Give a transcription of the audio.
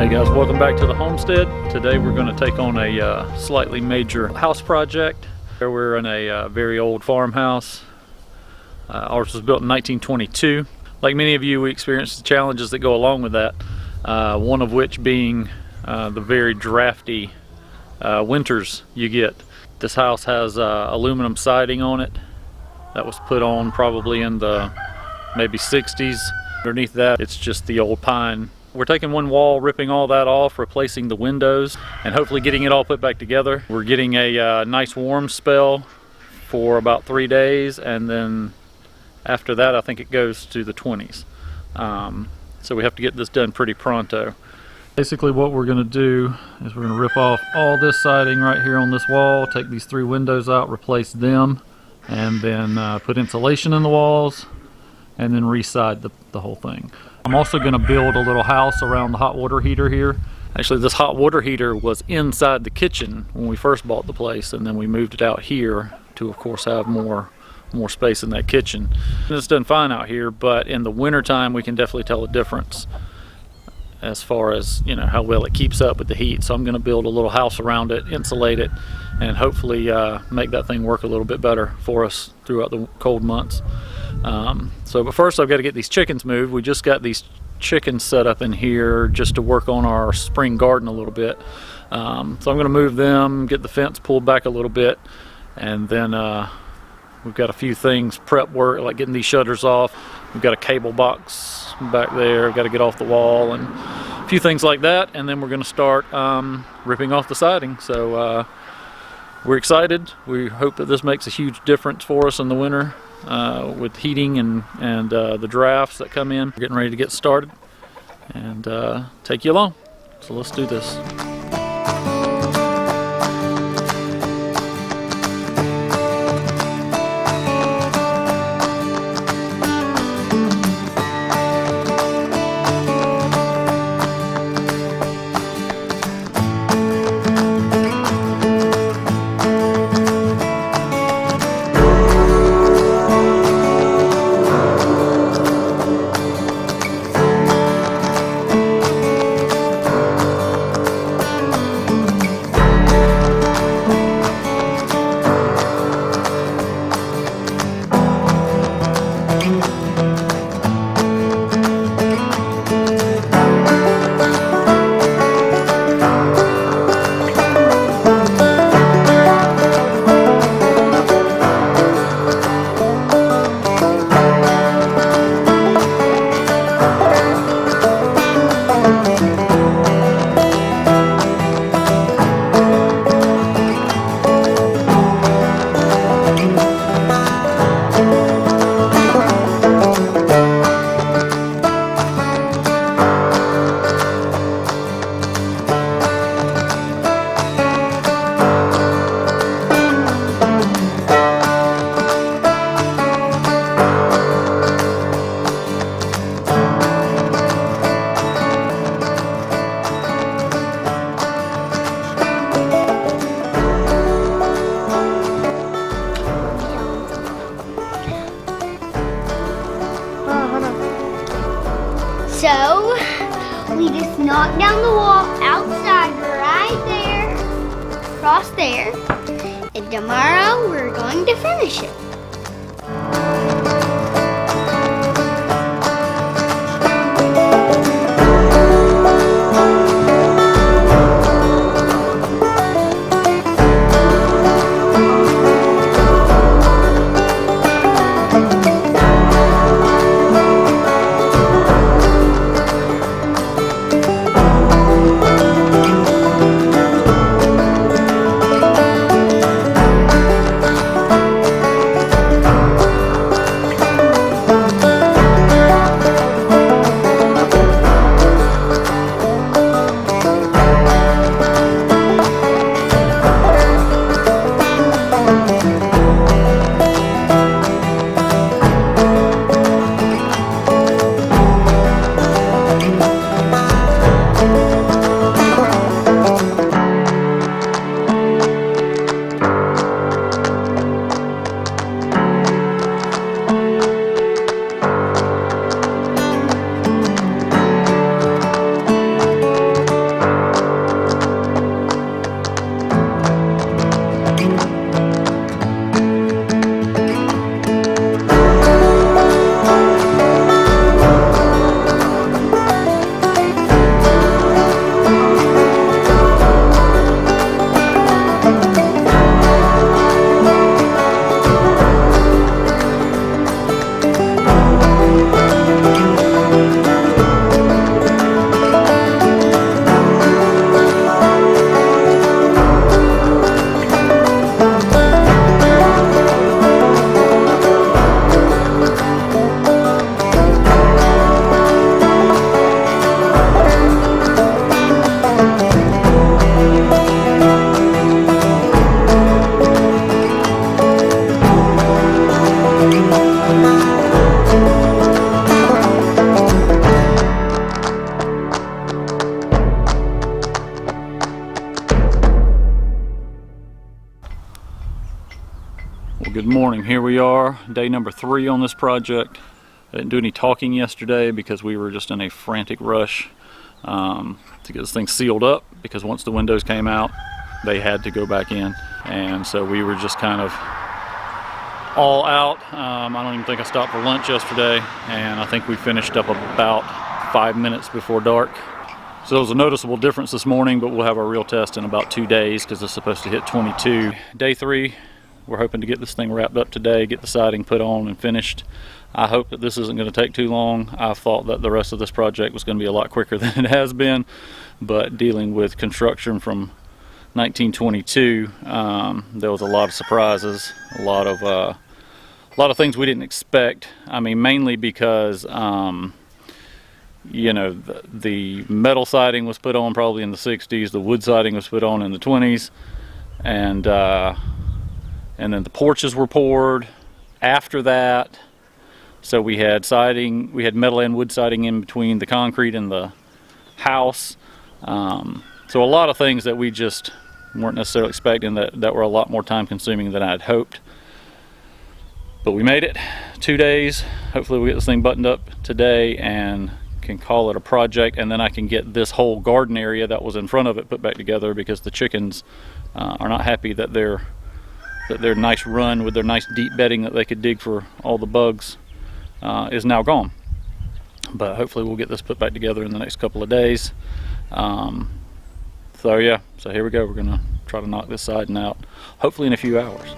Hey guys, welcome back to the homestead. Today we're going to take on a slightly major house project. We're in a very old farmhouse. Ours was built in 1922. Like many of you, we experienced the challenges that go along with that. One of which being the very drafty winters you get. This house has aluminum siding on it that was put on probably in the maybe 60s. Underneath that, it's just the old pine. We're taking one wall, ripping all that off, replacing the windows, and hopefully getting it all put back together. We're getting a nice warm spell for about 3 days, and then after that I think it goes to the 20s. So we have to get this done pretty pronto. Basically what we're going to do is we're going to rip off all this siding right here on this wall, take these 3 windows out, replace them, and then put insulation in the walls, and then re-side the whole thing. I'm also going to build a little house around the hot water heater here. Actually, this hot water heater was inside the kitchen when we first bought the place, and then we moved it out here to, of course, have more space in that kitchen. And it's done fine out here, but in the winter time we can definitely tell a difference as far as, you know, how well it keeps up with the heat. So I'm going to build a little house around it, insulate it, and hopefully make that thing work a little bit better for us throughout the cold months. But first I've got to get these chickens moved. We just got these chickens set up in here just to work on our spring garden a little bit. So I'm going to move them, get the fence pulled back a little bit, and then we've got a few things, prep work, like getting these shutters off. We've got a cable box back there I've got to get off the wall, and a few things like that, and then we're going to start ripping off the siding. So we're excited. We hope that this makes a huge difference for us in the winter with heating and the drafts that come in. We're getting ready to get started and take you along. So let's do this. So, we just knocked down the wall outside right there, across there, and tomorrow we're going to finish it. Good morning. Here we are, day number 3 on this project. I didn't do any talking yesterday because we were just in a frantic rush to get this thing sealed up, because once the windows came out they had to go back in, and so we were just kind of all out. I don't even think I stopped for lunch yesterday, and I think we finished up about 5 minutes before dark. So there was a noticeable difference this morning, but we'll have our real test in about 2 days because it's supposed to hit 22. Day 3, we're hoping to get this thing wrapped up today, get the siding put on and finished. I hope that this isn't going to take too long. I thought that the rest of this project was going to be a lot quicker than it has been, but dealing with construction from 1922, there was a lot of surprises, a lot of things we didn't expect. I mean, mainly because you know, the metal siding was put on probably in the 60s, the wood siding was put on in the 20s, and then the porches were poured after that. So we had siding, we had metal and wood siding in between the concrete and the house. So a lot of things that we just weren't necessarily expecting, that were a lot more time consuming than I had hoped. But we made it. 2 days. Hopefully we'll get this thing buttoned up today and can call it a project, and then I can get this whole garden area that was in front of it put back together, because the chickens are not happy that their nice run with their nice deep bedding that they could dig for all the bugs is now gone. But hopefully we'll get this put back together in the next couple of days. So yeah, so here we go. We're gonna try to knock this siding out hopefully in a few hours.